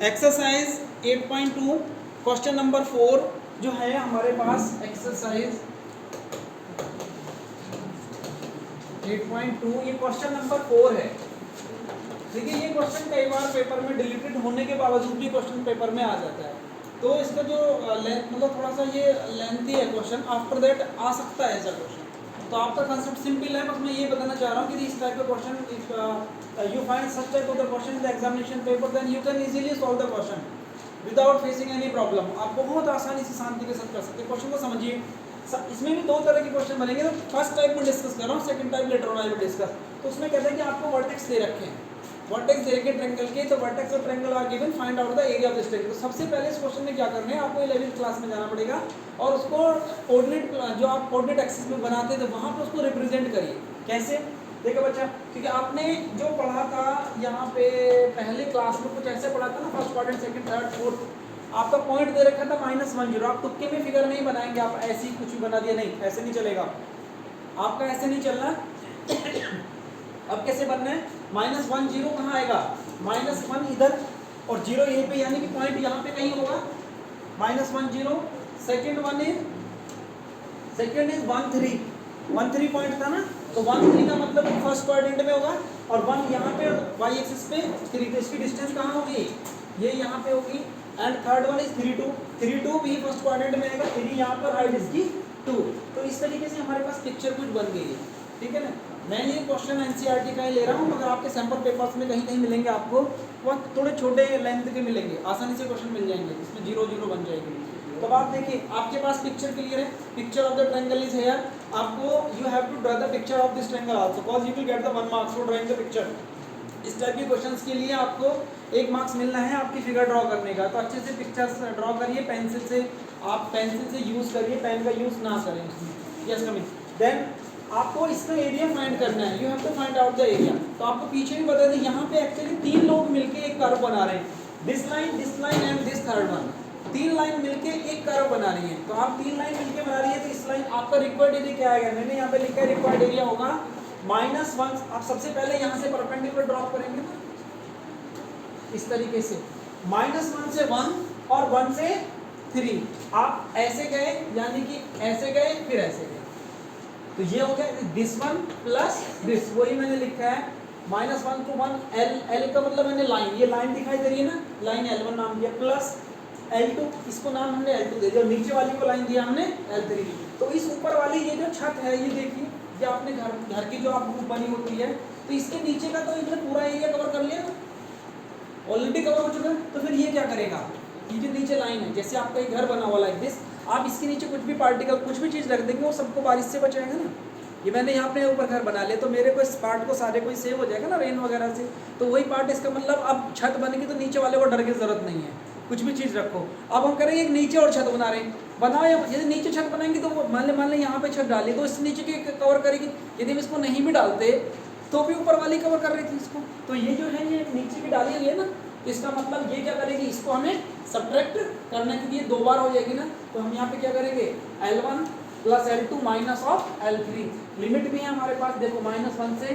Exercise 8.2 question number 4 जो है हमारे पास एक्सरसाइज 8.2 ये क्वेश्चन नंबर 4 है। देखिए ये क्वेश्चन कई बार पेपर में डिलीटेड होने के बावजूद भी क्वेश्चन पेपर में आ जाता है, तो इसका जो मतलब थोड़ा सा ये लेंथी है क्वेश्चन, आफ्टर दैट आ सकता है ऐसा क्वेश्चन। तो आपका कंसेप्ट सिंपल है, बस मैं ये बताना चाह रहा हूँ कि इस टाइप का question if you find such type of the question in the examination paper then you can easily solve the question without facing any problem. आप बहुत आसानी से शांति के साथ कर सकते हैं। क्वेश्चन को समझिए, इसमें भी दो तरह के क्वेश्चन बनेंगे। तो फर्स्ट टाइप में डिस्कस कर रहा हूँ, second type later on I will discuss. तो उसमें कहते हैं कि आपको वर्टेक्स दे रखे हैं, वर्टेक्स दे रखे ट्रायंगल के, तो वर्टेक्स और triangle are given, find out the area of this triangle. तो सबसे पहले इस क्वेश्चन में क्या करना है, आपको 11th क्लास में जाना पड़ेगा और उसको कोऑर्डिनेट जो आप कोऑर्डिनेट एक्सिस में बनाते थे वहाँ पे उसको रिप्रेजेंट करिए। कैसे? देखो बच्चा, क्योंकि आपने जो पढ़ा था यहाँ पे पहले क्लास में कुछ ऐसे पढ़ा था ना, first quadrant, second, third, fourth, आपका पॉइंट दे रखा था -10। आप तुक्के में फिगर नहीं बनाएंगे, आप ऐसे ही कुछ भी बना दिया, नहीं ऐसे नहीं चलेगा, आपका ऐसे नहीं चलना। अब कैसे बनना है, -10 कहाँ आएगा, -1 इधर और 0 यहीं पे, यानी कि पॉइंट यहाँ पे कहीं होगा, -10। सेकंड इज 1 3 पॉइंट था ना, तो 1 3 का मतलब फर्स्ट क्वाड्रेंट में होगा और 1 यहाँ पे y एक्सिस पे 3, तो इसकी डिस्टेंस कहाँ होगी, ये यहाँ पे होगी। एंड थर्ड वन इज 3 2 भी फर्स्ट क्वाड्रेंट में आएगा, 3 यहाँ पर, हाइट इसकी 2। तो इस तरीके से हमारे पास पिक्चर कुछ बन गई है, ठीक है ना। मैं ये क्वेश्चन एनसीईआरटी का ही ले रहा हूँ, मगर आपके सैंपल पेपर्स में कहीं कहीं मिलेंगे आपको, वह थोड़े छोटे लेंथ के मिलेंगे, आसानी से क्वेश्चन मिल जाएंगे, इसमें 0 0 बन जाएगी। तो आप देखिए, आपके पास पिक्चर क्लियर है, picture of the triangle is here. आपको you have to draw the picture of this triangle also, because you will get the 1 marks for drawing the picture. इस टाइप के क्वेश्चंस के लिए आपको 1 मार्क्स मिलना है आपकी फिगर ड्रॉ करने का। तो अच्छे से पिक्चर्स ड्रॉ करिए पेंसिल से, आप पेंसिल से यूज करिए, पेन का यूज ना करें उसमें। Yes coming. देन आपको इसका एरिया फाइंड करना है, you have to find out the area. तो आपको पीछे भी बता दें, यहाँ पे एक्चुअली 3 लोग मिलके एक कर्व बना रहे हैं, this line and this third one. 3 line मिलके एक कर्व बना रही है। तो आप 3 लाइन मिलके बना रही है, तो इस लाइन आपका रिक्वायर्ड एरिया क्या आएगा, मैंने यहाँ पे लिखा है रिक्वायर्ड एरिया होगा -1। आप सबसे पहले यहाँ से परपेंडिकुलर ड्रॉप करेंगे ना, इस तरीके से -1 से 1 और 1 से 3। आप ऐसे गए, यानी कि ऐसे गए फिर ऐसे गए, तो ये हो गया दिस वन प्लस दिस, वही मैंने लिखा है -1 to 1 L का मतलब मैंने लाइन, ये लाइन दिखाई दे रही है ना, लाइन L1 नाम दिया, प्लस L2, इसको नाम हमने L2 दे दिया, नीचे वाली को लाइन दिया हमने L3। तो इस ऊपर वाली ये जो छत है, ये देखिए, ये आपने घर की जो आपको बनी होती है, तो इसके नीचे का तो इसने पूरा एरिया कवर कर लिया ना, ऑलरेडी कवर हो चुका है। तो फिर ये क्या करेगा, ये जो नीचे लाइन है, जैसे आपका एक घर बना हुआ लाइक दिस, आप इसके नीचे कुछ भी पार्टिकल, कुछ भी चीज़ रख देंगे, वो सबको बारिश से बचाएगा ना। ये मैंने यहाँ पे ऊपर घर बना लिया, तो मेरे को इस पार्ट को सारे को सेव हो जाएगा ना रेन वगैरह से। तो वही पार्ट, इसका मतलब अब छत बनेगी तो नीचे वाले को डर की जरूरत नहीं है, कुछ भी चीज़ रखो। अब हम करेंगे एक नीचे और छत बना रहे हैं, बनाओ, यदि नीचे छत बनाएंगे तो मान लें यहाँ पे छत डाली तो इस नीचे की कवर करेगी, यदि हम इसको नहीं भी डालते तो भी ऊपर वाली कवर कर रही थी इसको। तो ये जो है, ये नीचे की डाली हुई है ना, इसका मतलब ये क्या करेगी, इसको हमें सब्ट्रैक्ट करने के लिए 2 बार हो जाएगी ना। तो हम यहाँ पे क्या करेंगे, L1 plus L2 minus of L3। Limit भी है हमारे पास, देखो -1 से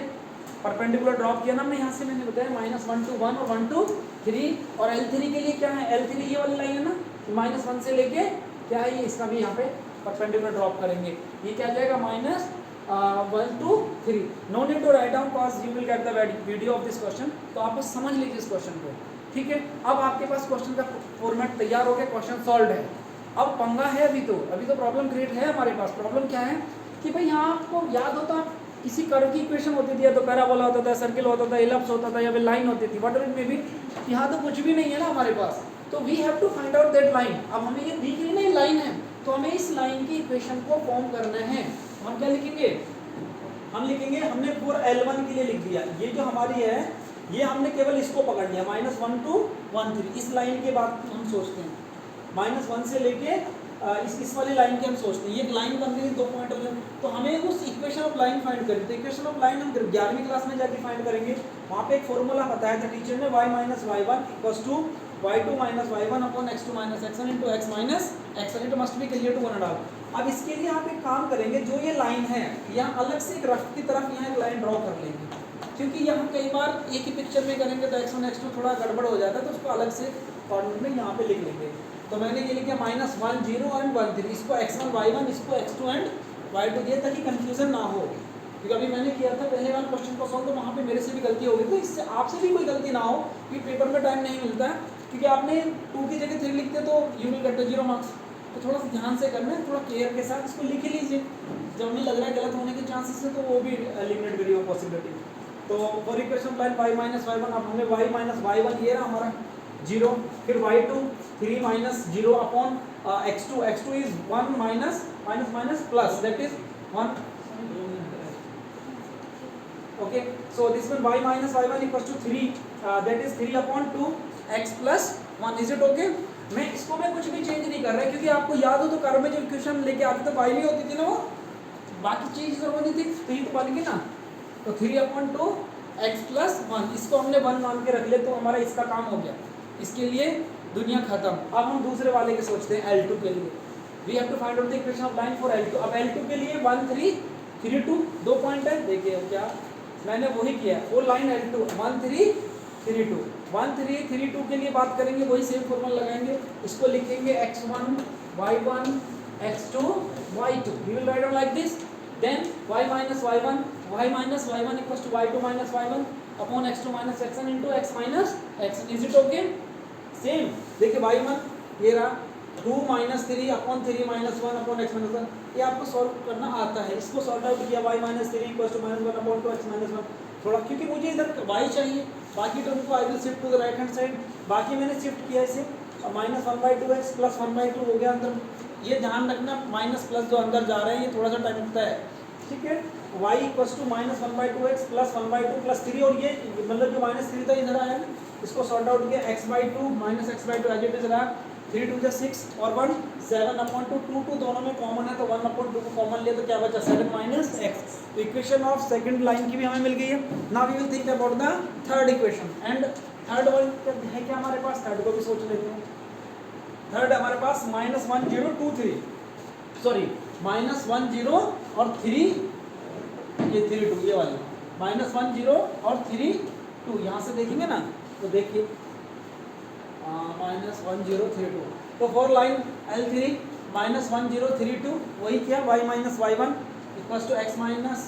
परपेंडिकुलर ड्रॉप किया ना हमने, यहाँ से मैंने बताया -1 to 1 और 1 to 3। और L3 के लिए क्या है, L3 ये वाली लाइन है ना, -1 से लेके क्या है, ये इसका भी यहाँ पे परपेंडिकुलर ड्रॉप करेंगे, ये क्या जाएगा -1 to 3। No need to write down cause you will get the video of this question. तो आप बस समझ लीजिए इस क्वेश्चन को, ठीक है। अब आपके पास क्वेश्चन का फॉर्मेट तैयार हो गया, क्वेश्चन सॉल्व है। अब पंगा है, अभी तो प्रॉब्लम क्रिएट है हमारे पास। प्रॉब्लम क्या है कि भाई यहाँ आपको याद होता, किसी कर्व की इक्वेशन होती थी, या तो पैराबोला होता था, सर्किल होता था, इलिप्स होता था, या फिर लाइन होती थी, व्हाटएवर इट मे बी। यहाँ तो कुछ भी नहीं है ना हमारे पास, तो we have to find out that line. अब हमें ये दिख रही ना लाइन है, तो हमें इस लाइन की इक्वेशन को फॉर्म करना है। हम क्या लिखेंगे, हम लिखेंगे, हमने पूरा L1 के लिए लिख दिया, ये जो हमारी है, ये हमने केवल इसको पकड़ लिया, -1 to 1 3। इस लाइन के बाद हम सोचते हैं, -1 से लेके इस वाली लाइन के हम सोचते हैं, ये लाइन बन गई 2 पॉइंट हो गए। तो हमें उस इक्वेशन ऑफ लाइन फाइंड करनी, तो इक्वेशन ऑफ लाइन हम 11वीं क्लास में जाके फाइंड करेंगे। वहाँ पे एक फॉर्मूला बताया था टीचर ने, y - y1 = y2 - y1 upon x2 - x1 into x minus x1। It must be clear to 1.5। अब इसके लिए आप एक काम करेंगे, जो ये लाइन है यहाँ अलग से एक रफ की तरफ यहाँ एक लाइन ड्रॉ कर लेंगे, क्योंकि यहाँ कई बार एक ही पिक्चर में करेंगे तो x1 x2 थोड़ा गड़बड़ हो जाता है, तो उसको अलग से कॉर्डिनेट में यहाँ पे लिख लेंगे। तो मैंने ये लिखा -1 0 एंड 1 3, इसको x1 y1, इसको x2 एंड y2 दिया ताकि कंफ्यूजन ना हो, क्योंकि अभी मैंने किया था पहले वाले क्वेश्चन को सॉल्व तो वहाँ पे मेरे से भी गलती हो गई थी, इससे आपसे भी कोई गलती ना हो, कि पेपर में टाइम नहीं मिलता है, क्योंकि आपने 2 की जगह 3 लिखते तो यू विल गेट 0 मार्क्स। तो थोड़ा सा ध्यान से करना है, थोड़ा केयर के साथ इसको लिख ही लीजिए, जब हमें लग रहा है गलत होने के चांसेस है तो वो भी एलिमिनेट करिए वो पॉसिबिलिटी। तो for equation line y - y1, अब हमें y - y1 ये रहा हमारा 0, फिर y2 3 - 0 upon x2, x2 is 1 minus plus that is 1, okay, so this one y - y1 equals to 3, that is 3 upon 2 x plus 1, is it okay? मैं इसको में कुछ भी चेंज नहीं कर रहा है, क्योंकि आपको याद हो तो कर्व में जो इक्वेशन लेके आते थे y नहीं होती थी ना, वो बाकी चीज करवानी थी, तो ये तो बन गई ना। तो 3 upon 2 x plus 1, इसको हमने 1 मान के रख ले तो हमारा इसका काम हो गया, इसके लिए दुनिया खत्म। अब हम दूसरे वाले के सोचते हैं L2 के लिए, we have to find out the equation of line for L2। अब L2 के लिए 1 3 3 2 2 पॉइंट है, देखिए क्या मैंने वही किया, वो लाइन L2 1 3 3 2 1 3 3 2 के लिए बात करेंगे, वही सेम फॉर्मूला लगाएंगे, इसको लिखेंगे x1 y1 x2 y2, we will write down like this, then y minus y1 equals to y2 minus y1 upon x2 minus x1 into x minus x1, is it okay? Same देखिए y1 ये रहा 2 - 3 upon 3 - 1 upon x - 1, ये आपको solve करना आता है, इसको solve out किया y - 3 equals to -1 upon 2 x - 1, थोड़ा क्योंकि मुझे इधर y चाहिए, बाकी टर्म को I will shift to the right hand side, बाकी मैंने शिफ्ट किया इसे -1/2x प्लस 1/2 हो गया अंदर, ये ध्यान रखना माइनस प्लस जो अंदर जा रहे हैं ये थोड़ा सा टाइम लगता है, ठीक है। y equals to -1/2x plus 1/2 plus 3, और ये मतलब जो -3 था इधर आया, इसको सॉर्ट आउट किया x/2 - x/2 as it is रहा, 3 2 6 और 1 7 अपॉन 2 2 2 दोनों में कॉमन है तो 1 अपॉन 2 को कॉमन लिया तो क्या बचा 7 माइनस x। तो इक्वेशन ऑफ सेकंड लाइन की भी हमें मिल गई है। Now we will think about the third equation, and third one है क्या हमारे पास, थर्ड को भी सोच लेते हैं। थर्ड हमारे पास -1 0 2 3 सॉरी -1 0 और 3 ये 3 2 ये वाली -1 0 और 3 2 यहाँ से देखेंगे ना तो देखिए -1 0 3 2, तो फॉर लाइन L3 -1 0 3 2 वही किया y - y1 equals to x minus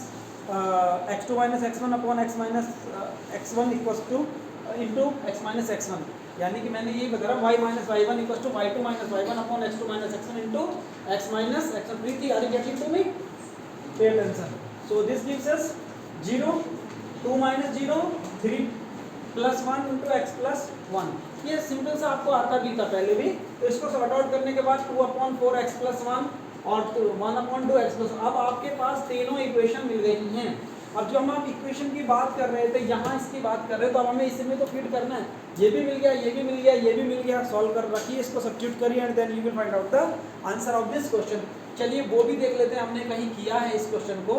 x2 minus x1 upon x minus x1 equals to into x minus x1, यानी कि मैंने यही बता रहा y - y1 equals to y2 minus y1 upon x2 minus x1 into x minus x1। Preeti are you getting to me? Pay attention. So this gives us 0 2 - 0 3 plus 1 into x plus 1, ये simple सा आपको आता भी था पहले भी, तो इसको सॉर्ट आउट करने के बाद 2 अपॉन 4x प्लस 1 और 1 अपॉन 2x प्लस, अब आपके पास तीनों इक्वेशन मिल गई हैं। अब जो हम आप इक्वेशन की बात कर रहे थे यहाँ इसकी बात कर रहे हैं, तो अब हमें इसमें तो फिट करना है, ये भी मिल गया ये भी मिल गया ये भी मिल गया, सॉल्व कर रखिए, इसको सब्स्टिट्यूट करिए and then you will find out the answer of this question. चलिए वो भी देख लेते हैं हमने कहीं किया है इस क्वेश्चन को,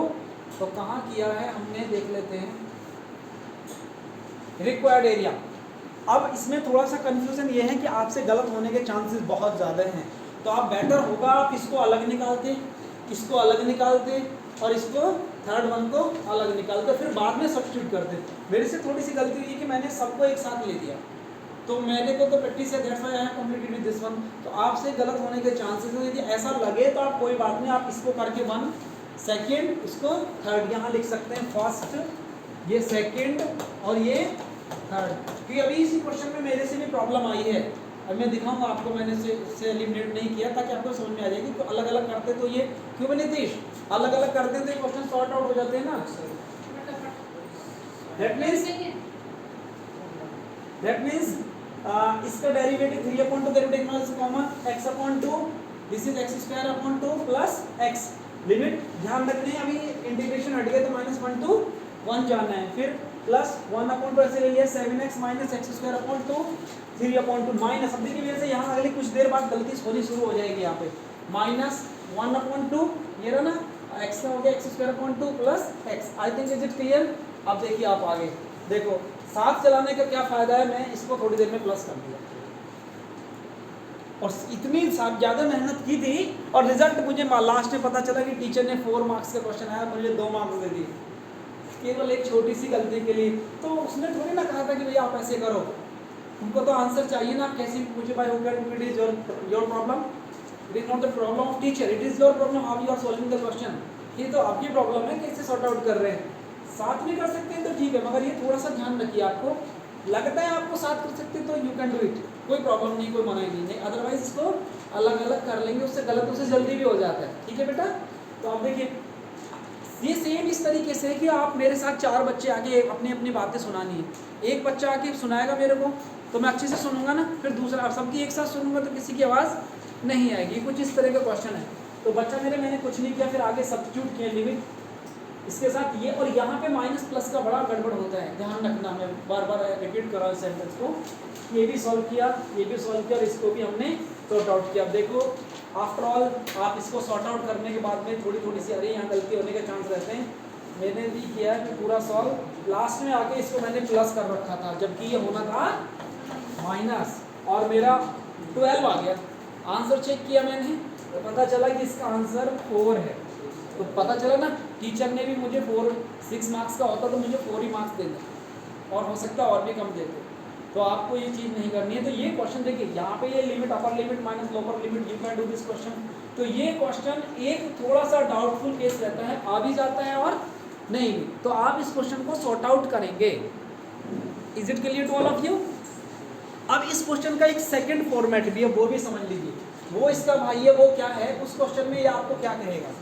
तो कहाँ किया है हमने देख लेते हैं, रिक्वायर्ड एरिया। अब इसमें थोड़ा सा कंफ्यूजन ये है कि आपसे गलत होने के चांसेस बहुत ज़्यादा हैं, तो आप बेटर होगा आप इसको अलग निकालते, इसको अलग निकालते और इसको थर्ड वन को अलग निकालते, फिर बाद में सब्स्टिट्यूट करते। मेरे से थोड़ी सी गलती हुई कि मैंने सबको एक साथ ले दिया, तो मेरे को तो प्रैक्टिस है, that's why I have completed with this one. तो आपसे गलत होने के चांसेस हैं, यदि ऐसा लगे तो आप कोई बात नहीं, आप इसको करके 1 सेकेंड इसको थर्ड यहाँ लिख सकते हैं, फर्स्ट ये सेकेंड और ये थर्ड, क्योंकि अभी इसी क्वेश्चन में मेरे से भी प्रॉब्लम आई है, अब मैं दिखाऊंगा आपको, मैंने से एलिमिनेट नहीं किया ताकि आपको समझ में आ जाएगी। तो अलग अलग करते तो ये क्यों नीतीश अलग अलग करते हैं तो ये क्वेश्चन सॉर्ट आउट हो जाते हैं ना। दैट मीन्स इसका डेरिवेटिव 3/2 डेरिवेटिव से common x/2, this is x² 2 plus x, limit ध्यान रखनी है, अभी इंटीग्रेशन हट गया तो -1 to 1 जाना है, फिर प्लस 1/2 ऐसे ले लिया 7x माइनस x² 2 3/2 माइनस, अब देखिए मेरे से यहाँ अगली कुछ देर बाद गलती होनी शुरू हो जाएगी, यहाँ पे -1/2 ये रहा ना, x का हो गया x² 2 plus x। I think is it clear? अब देखिए आप आगे देखो, साथ चलाने का क्या फ़ायदा है, मैं इसको थोड़ी देर में प्लस कर दिया और इतनी ज़्यादा मेहनत की थी और रिजल्ट मुझे लास्ट में पता चला कि टीचर ने 4 मार्क्स का क्वेश्चन आया, मुझे 2 मार्क्स दे दिए केवल एक छोटी सी गलती के लिए। तो उसने थोड़ी ना कहा था कि भैया आप ऐसे करो, उनको तो आंसर चाहिए ना, आप कैसे भी पूछे भाई who can it is your problem, it is not the problem of teacher, it is your problem how you are solving the question. ये तो आपकी प्रॉब्लम है कैसे सॉर्ट आउट कर रहे हैं। साथ में कर सकते हैं तो ठीक है, मगर ये थोड़ा सा ध्यान रखिए, आपको लगता है आपको साथ कर सकते हैं तो यू कैन डू इट, कोई प्रॉब्लम नहीं, कोई मनाही नहीं, अदरवाइज इसको अलग अलग कर लेंगे, उससे गलत उससे जल्दी भी हो जाता है। ठीक है बेटा, तो आप देखिए ये सेम इस तरीके से कि आप मेरे साथ 4 बच्चे आके अपनी अपनी बातें सुनानी है, एक बच्चा आके सुनाएगा मेरे को तो मैं अच्छे से सुनूंगा ना, फिर दूसरा सबकी एक साथ सुनूंगा तो किसी की आवाज़ नहीं आएगी। कुछ इस तरह का क्वेश्चन है। तो बच्चा मैंने कुछ नहीं किया, फिर आगे सब्स्टिट्यूट किया लिमिट इसके साथ ये, और यहाँ पे माइनस प्लस का बड़ा गड़बड़ होता है, ध्यान रखना, मैं बार बार रिपीट कर रहा हूँ सेंटेंस को। ये भी सॉल्व किया, ये भी सॉल्व किया और इसको भी हमने सॉर्ट आउट किया। अब देखो आफ्टर ऑल आप इसको सॉर्ट आउट करने के बाद में थोड़ी थोड़ी सी अरे यहाँ गलती होने के चांस रहते हैं, मैंने भी किया कि पूरा सॉल्व, लास्ट में आके इसको मैंने प्लस कर रखा था जबकि ये होना था माइनस, और मेरा 12 आ गया। आंसर चेक किया मैंने तो पता चला कि इसका आंसर 4 है। तो पता चला ना, टीचर ने भी मुझे 6 मार्क्स का होता तो मुझे 4 ही मार्क्स देते और हो सकता है और भी कम देते। तो आपको ये चीज़ नहीं करनी है। तो ये क्वेश्चन देखिए यहाँ पे ये limit upper limit minus lower limit, you can do this question. तो ये क्वेश्चन एक थोड़ा सा डाउटफुल केस रहता है, आ भी जाता है और नहीं भी, तो आप इस क्वेश्चन को सॉर्ट आउट करेंगे। Is it clear to all of you? अब इस क्वेश्चन का एक सेकंड फॉर्मेट भी है, वो भी समझ लीजिए। वो इसका भाई है, वो क्या है उस क्वेश्चन में, ये आपको क्या कहेगा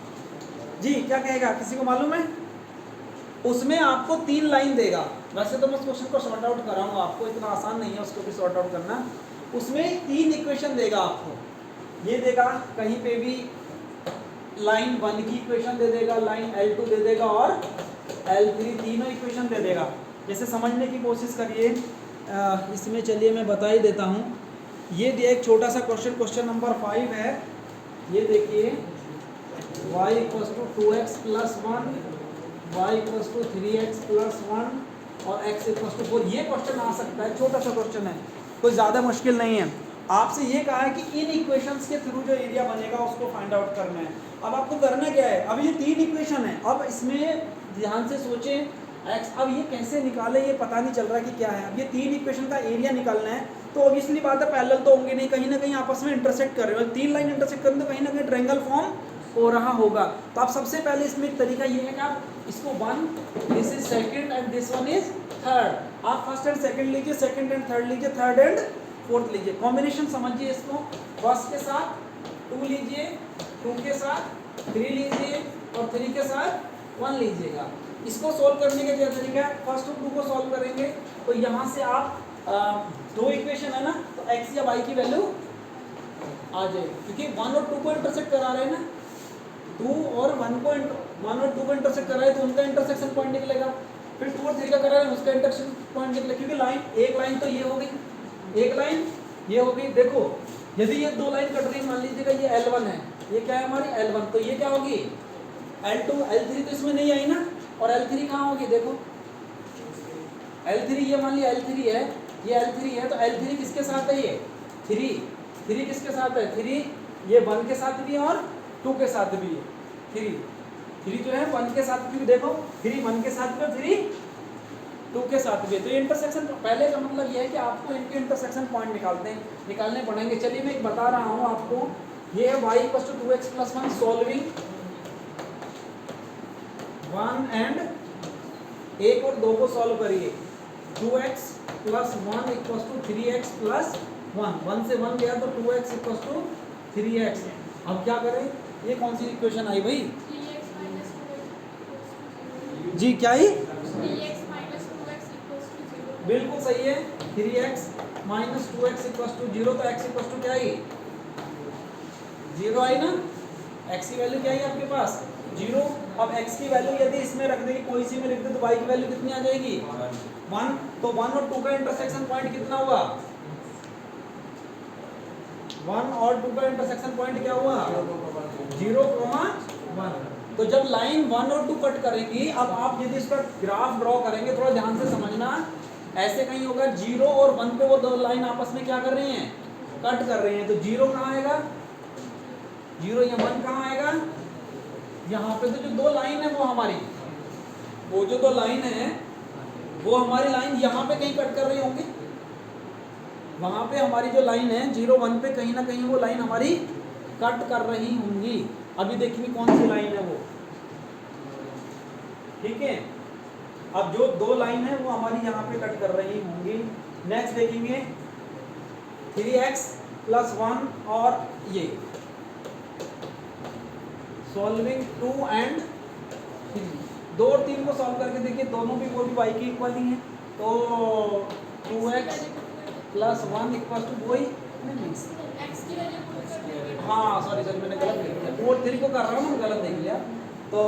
जी, क्या कहेगा किसी को मालूम है? उसमें आपको 3 लाइन देगा। वैसे तो मैं उस क्वेश्चन को सॉर्ट आउट कराऊंगा, आपको इतना आसान नहीं है उसको भी सॉर्ट आउट करना। उसमें 3 इक्वेशन देगा आपको, ये देगा कहीं पे भी लाइन 1 की इक्वेशन दे देगा, लाइन L2 दे देगा और L3, तीनों इक्वेशन दे देगा। जैसे समझने की कोशिश करिए, इसमें चलिए मैं बता ही देता हूँ। ये दिया एक छोटा सा क्वेश्चन, क्वेश्चन नंबर 5 है। ये देखिए y equals to 2x plus 1, y equals to 3x plus 1 और x इक्वल्स टू 4। ये क्वेश्चन आ सकता है, छोटा सा क्वेश्चन है, कोई ज़्यादा मुश्किल नहीं है। आपसे ये कहा है कि इन इक्वेशंस के थ्रू जो एरिया बनेगा उसको फाइंड आउट करना है। अब आपको करना क्या है, अब ये 3 इक्वेशन है, अब इसमें ध्यान से सोचें x, अब ये कैसे निकाले ये पता नहीं चल रहा कि क्या है। अब ये 3 इक्वेशन का एरिया निकालना है, तो ऑब्वियसली बात है पैरेलल तो होंगे नहीं, कहीं ना कहीं आपस में इंटरसेक्ट कर रहे हो। 3 लाइन इंटरसेक्ट करें तो कहीं ना कहीं ट्रायंगल फॉर्म हो रहा होगा। तो आप सबसे पहले इसमें एक तरीका ये है कि आप इसको 1, this is second and this one is third. आप फर्स्ट एंड सेकंड लीजिए, सेकंड एंड थर्ड लीजिए, थर्ड एंड फोर्थ लीजिए। कॉम्बिनेशन समझिए इसको, फर्स्ट के साथ 2 लीजिए, 2 के साथ 3 लीजिए और 3 के साथ 1 लीजिएगा। इसको सोल्व करने का क्या तरीका है, फर्स्ट और 2 को सोल्व करेंगे तो यहाँ से आप 2 इक्वेशन है ना, तो x या y की वैल्यू आ जाएगी, क्योंकि 1 और 2 को इंटरसेक्ट करा रहे हैं ना, 2 और 1 को 1 और 2 को इंटरसेक्ट करा रहे हैं तो उनका इंटरसेक्शन पॉइंट निकलेगा। फिर 2 और 3 का करा रहे हैं उसका इंटरसेक्शन पॉइंट निकलेगा, क्योंकि लाइन एक लाइन तो ये हो गई, एक लाइन ये हो गई। देखो यदि ये 2 लाइन कट रही है, मान लीजिएगा ये L1 है, ये क्या है हमारी L1, तो ये क्या होगी L2, L3 तो इसमें नहीं आई ना, और L3 कहाँ होगी, देखो L3, ये मान लिया L3 है, ये L3 है, तो L3 किसके साथ है, ये 3 किसके साथ है, 3 ये 1 के साथ भी है और 2 के साथ भी है। 3 जो है 1 के साथ भी, देखो 3 1 के साथ भी और 3 2 के साथ भी है। तो ये इंटरसेक्शन, पहले का मतलब ये है कि आपको इनके इंटरसेक्शन पॉइंट निकालने पड़ेंगे। चलिए मैं एक बता रहा हूँ आपको, ये है y equals to 2x plus 1, solving 1 and 1 और 2 को सॉल्व करिए। 2x plus 1 equals to 3x plus 1 से 1 गया तो 2x इक्वल्स टू 3x। अब क्या करें, ये कौन सी इक्वेशन आई भाई जी, क्या ही 3x minus 2x equals to 0। बिल्कुल सही है, 3x minus 2x equals to 0, तो x इक्वल्स टू क्या आई 0 आई ना, x की वैल्यू क्या आई आपके पास 0। अब x की वैल्यू यदि इसमें रख देंगे, कोई सी में लिख दे तो y की वैल्यू कितनी आ जाएगी 1। तो 1 और 2 का इंटरसेक्शन पॉइंट कितना हुआ, 1 और 2 का इंटरसेक्शन पॉइंट क्या हुआ 0,1। तो जब लाइन 1 और 2 कट करेंगी, अब आप यदि इसका ग्राफ ड्रॉ करेंगे, थोड़ा ध्यान से समझना, ऐसे कहीं होगा 0 और 1 पे वो 2 लाइन आपस में क्या कर रही हैं, कट कर रही हैं। तो 0 कहाँ आएगा, 0 या 1 कहाँ आएगा, यहाँ पे। तो जो 2 लाइन है वो हमारी, वो जो 2 लाइन है वो हमारी लाइन यहाँ पे कहीं कट कर रही होंगी, वहाँ पे हमारी जो लाइन है 0 1 पे कहीं ना कहीं वो लाइन हमारी कट कर रही होंगी। अभी देखेंगे कौन सी लाइन है वो, ठीक है। अब जो दो लाइन है वो हमारी यहाँ पे कट कर रही होंगी। नेक्स्ट देखेंगे 3x + 1 और ये सॉल्विंग 2 and 3, 2 और 3 को सॉल्व करके देखिए दोनों भी वो भी y के इक्वल ही है, तो 2x + 1 = वही नहीं, x की वैल्यू पुट कर देंगे। हाँ सॉरी मैंने गलत लिख दिया, 2 और 3 को कर रहा हूँ मैं, गलत देख लिया। तो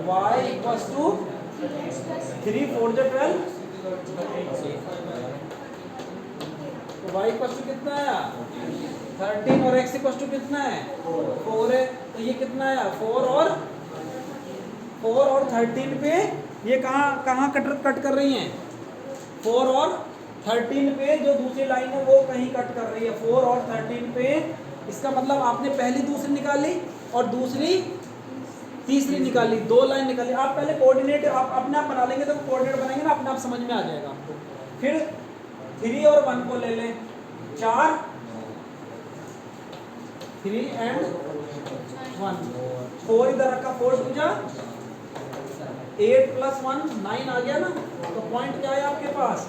y = 3 4 जो 12, तो y = कितना आया 13 और x = कितना है 4 है, तो ये कितना आया 4 और 13 पे ये कहाँ कट कर रही हैं, 4 और 13 पे जो दूसरी लाइन है वो कहीं कट कर रही है, 4 और 13 पे। इसका मतलब आपने पहली दूसरी निकाली और दूसरी तीसरी निकाली, 2 लाइन निकाली। आप पहले कोऑर्डिनेट आप अपने आप बना लेंगे, तो कोऑर्डिनेट बनाएंगे ना अपने आप समझ में आ जाएगा आपको। फिर 3 और 1 को ले लें, 4 3 and 1, 4 इधर रखा, 4 2 जा 8 + 1 9 आ गया ना, तो पॉइंट क्या है आपके पास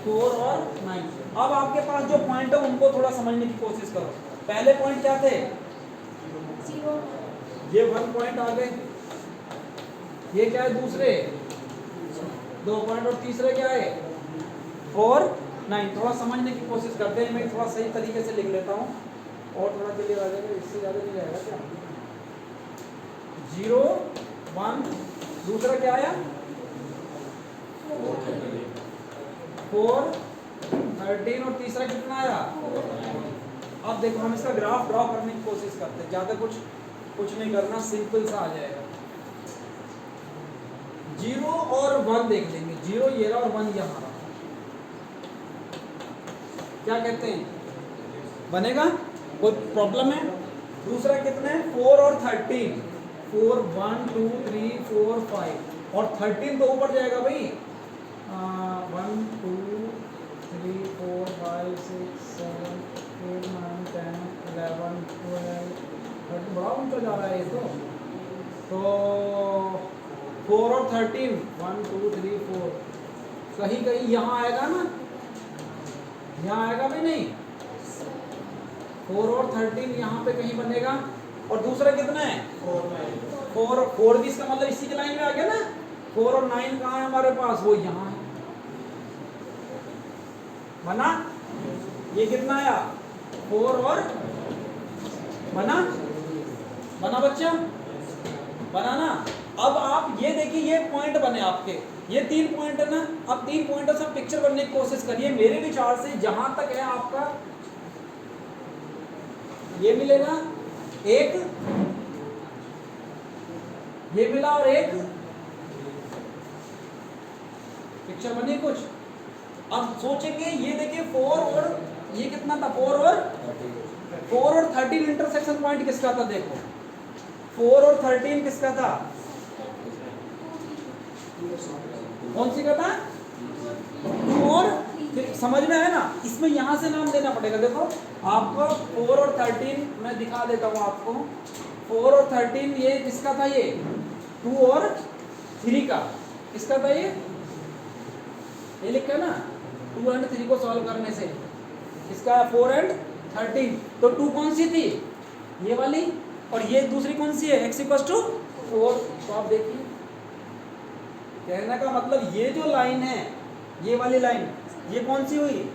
4 और 9। अब आपके पास जो पॉइंट है उनको थोड़ा समझने की कोशिश करो। पहले पॉइंट क्या थे 0, ये 1 पॉइंट आ गए, ये क्या है दूसरे 2 पॉइंट और तीसरे क्या है 4 9। थोड़ा समझने की कोशिश करते हैं, मैं थोड़ा सही तरीके से लिख लेता हूँ और थोड़ा क्लियर आ जाएगा, इससे ज़्यादा नहीं आएगा क्या। 0 1, दूसरा क्या आया 4 13 और तीसरा कितना आया। अब देखो हम इसका ग्राफ ड्रॉ करने की कोशिश करते हैं, ज़्यादा कुछ नहीं करना, सिंपल सा आ जाएगा। 0 और 1 देख लेंगे, 0 ये रहा और 1 यहाँ रहा, क्या कहते हैं बनेगा, कोई प्रॉब्लम है। दूसरा कितना है 4 और 13, 4 1 2 3 4 5 और 13 तो ऊपर जाएगा भाई, 1 2 3 4 5 6 7 8 9 10 11 12 13, बड़ा ऊंचा जा रहा है ये तो 4 और 13 1 2 3 4 कहीं यहाँ आएगा ना, यहाँ आएगा भी नहीं, 4 और 13 यहाँ पे कहीं बनेगा। और दूसरा कितना है 4 भी, इसका मतलब इसी के लाइन में आ गया ना। 4 और 9 कहाँ है हमारे पास, वो यहाँ है, बना। ये कितना आया 4 और बना बच्चा, बनाना। अब आप ये देखिए ये पॉइंट बने आपके, ये 3 पॉइंट है ना। अब 3 पॉइंट से पिक्चर बनने की कोशिश करिए। मेरे विचार से जहां तक है आपका ये मिलेगा, एक ये मिला और एक पिक्चर बनी कुछ। अब सोचेंगे ये देखिए 4 और ये कितना था 4 और 13 इंटरसेक्शन पॉइंट किसका था, देखो 4 और 13 किसका था, कौन सी का था 2 और, समझ में आया ना। इसमें यहां से नाम देना पड़ेगा। देखो आपको 4 और 13 मैं दिखा देता हूं आपको, 4 और 13 ये किसका था, ये 2 और 3 का किसका था, ये लिखा ना 2 और 3 को सॉल्व करने से इसका 4 और 13। तो 2 कौन सी थी, ये वाली, और ये दूसरी कौन सी है x = 4। तो आप देखिए कहने का मतलब ये जो लाइन है, ये वाली लाइन, ये कौन सी हुई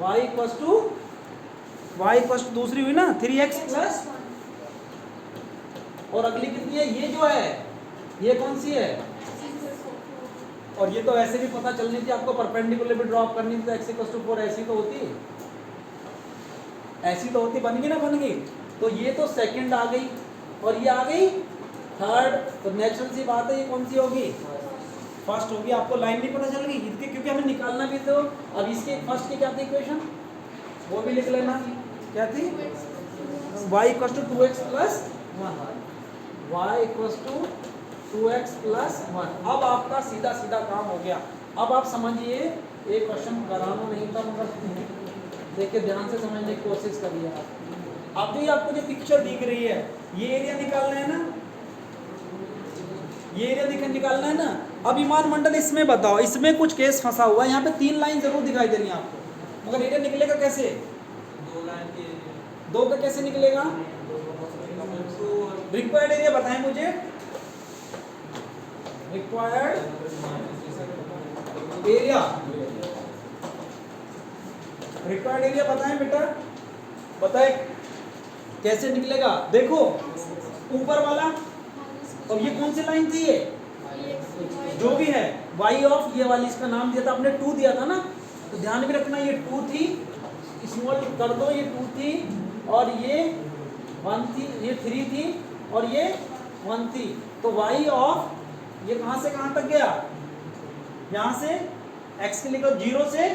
y = दूसरी हुई ना 3x प्लस, और अगली कितनी है, ये जो है ये कौन सी है, और ये तो ऐसे भी पता चलनी थी आपको, परपेंडिकुलर भी ड्रॉप करनी थी, तो x = 4 ऐसी तो होती, बन गई ना, बन गई। तो ये तो सेकंड आ गई और ये आ गई थर्ड। तो नेचुरल सी बात है ये कौन सी होगी, फर्स्ट होगी। आपको लाइन नहीं पता चल गई इसके, क्योंकि हमें निकालना भी तो। अब इसके फर्स्ट की क्या थी इक्वेशन, वो भी लिख लेना, क्या थी y = 2x + 1, y = 2x + 1। अब आपका सीधा काम हो गया। अब आप समझिए एक क्वेश्चन कराना नहीं था मगर देखिए ध्यान से समझने की कोशिश करिए आप। अब जो आपको जो पिक्चर दिख रही है ये एरिया निकालना है ना, ये एरिया निकालना है ना। अब विमान मंडल इसमें बताओ, इसमें कुछ केस फंसा हुआ है, यहाँ पे 3 लाइन जरूर दिखाई दे रही है आपको, मगर एरिया निकलेगा कैसे? 2 लाइन के 2 का कैसे निकलेगा? रिक्वायर्ड एरिया बताएं मुझे, रिक्वायर्ड एरिया, रिक्वायर्ड एरिया बताएं बेटा, बताएं कैसे निकलेगा? देखो ऊपर वाला, और ये कौन सी लाइन थी? ये जो भी है y ऑफ, ये वाली इसका नाम दिया था आपने 2 दिया था ना, तो ध्यान में रखना ये 2 थी, स्मॉल कर दो, ये 2 थी और ये 1 थी, ये 3 थी और ये 1 थी। तो y ऑफ ये कहां से कहां तक गया? यहां से x के लिखो 0 से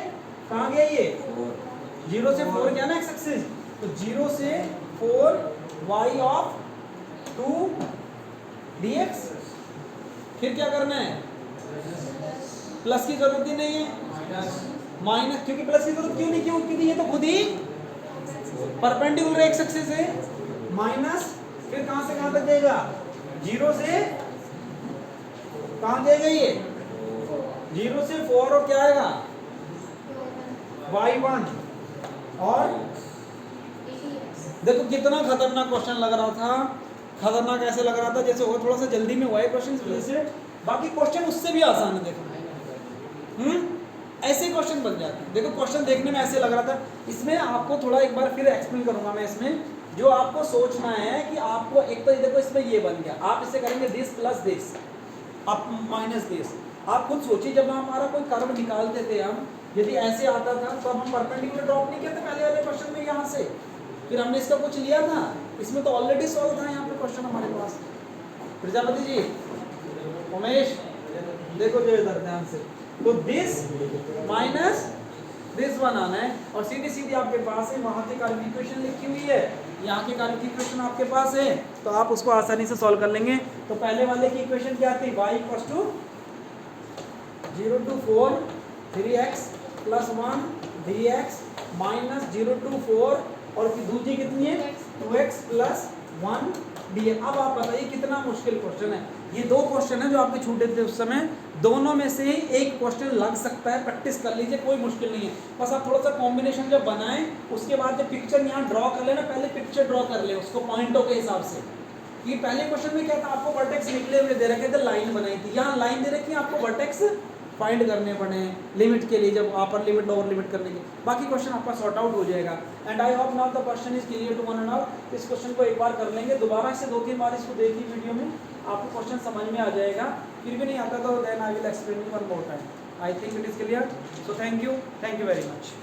कहां गया? ये 0 से 4 गया ना x एक्सिस, तो 0 से 4 y ऑफ 2 dx। फिर क्या करना है? प्लस की जरूरत ही नहीं है, माइनस, क्योंकि प्लस की जरूरत क्यों नहीं, क्योंकि ये तो खुद ही परपेंडिकुलर एक्स एक्सिस है। माइनस फिर कहां से कहां तक जाएगा? 0 से कहां जाएगा? ये 0 से 4 और क्या आएगा? y1। और देखो कितना खतरनाक क्वेश्चन लग रहा था, खतरनाक ऐसे लग रहा था जैसे वो थोड़ा सा जल्दी में हुआ है क्वेश्चन वजह से, बाकी क्वेश्चन उससे भी आसान है। देखो ऐसे क्वेश्चन बन जाते हैं। देखो क्वेश्चन देखने में ऐसे लग रहा था, इसमें आपको थोड़ा एक बार फिर एक्सप्लेन करूंगा मैं। इसमें जो आपको सोचना है कि आपको एक तो देखो इसमें ये बन गया, आप इसे करेंगे दिस प्लस दिस अब माइनस दिस। आप खुद सोचिए जब हमारा कोई कर्व निकालते थे हम, यदि ऐसे आता था तो हम परपेंडिकुलर ड्रॉप नहीं करते पहले वाले क्वेश्चन में यहाँ से, फिर हमने इसका कुछ लिया था, इसमें तो ऑलरेडी सॉल्व था यहाँ पे क्वेश्चन हमारे पास। प्रजापति जी, उमेश देखो जो इधर ध्यान से, तो दिस माइनस दिस बनाना है और सीधी सीधी आपके पास है वहां की कार्य इक्वेशन लिखी हुई है, यहाँ की कार्य इक्वेशन आपके पास है, तो आप उसको आसानी से सॉल्व कर लेंगे। तो पहले वाले की इक्वेशन क्या थी? y equals to 0 to 4 3x plus 1 dx minus 0 to 4 और दूसरी कितनी है? 2x plus 1 dx। अब आप बताइए कितना मुश्किल क्वेश्चन है। ये 2 क्वेश्चन है जो आपके छूटे थे उस समय, दोनों में से एक क्वेश्चन लग सकता है, प्रैक्टिस कर लीजिए, कोई मुश्किल नहीं है। बस आप थोड़ा सा कॉम्बिनेशन जब बनाएं उसके बाद जब पिक्चर यहाँ ड्रॉ कर लेना, पहले पिक्चर ड्रॉ कर ले उसको पॉइंटों के हिसाब से। कि पहले क्वेश्चन में क्या था, आपको वर्टेक्स निकले हुए दे रखे थे, लाइन बनाई थी, यहाँ लाइन दे रखी है, आपको वर्टेक्स फाइंड करने पड़े लिमिट के लिए, जब अपर लिमिट लोअर लिमिट करने के, बाकी क्वेश्चन आपका सॉर्ट आउट हो जाएगा। And I hope now the question is clear to one and all. इस क्वेश्चन को एक बार कर लेंगे, दोबारा से 2-3 बार इसको देखिए वीडियो में, आपको क्वेश्चन समझ में आ जाएगा। फिर भी नहीं आता तो then I will explain one more time. I think it is clear. So thank you very much.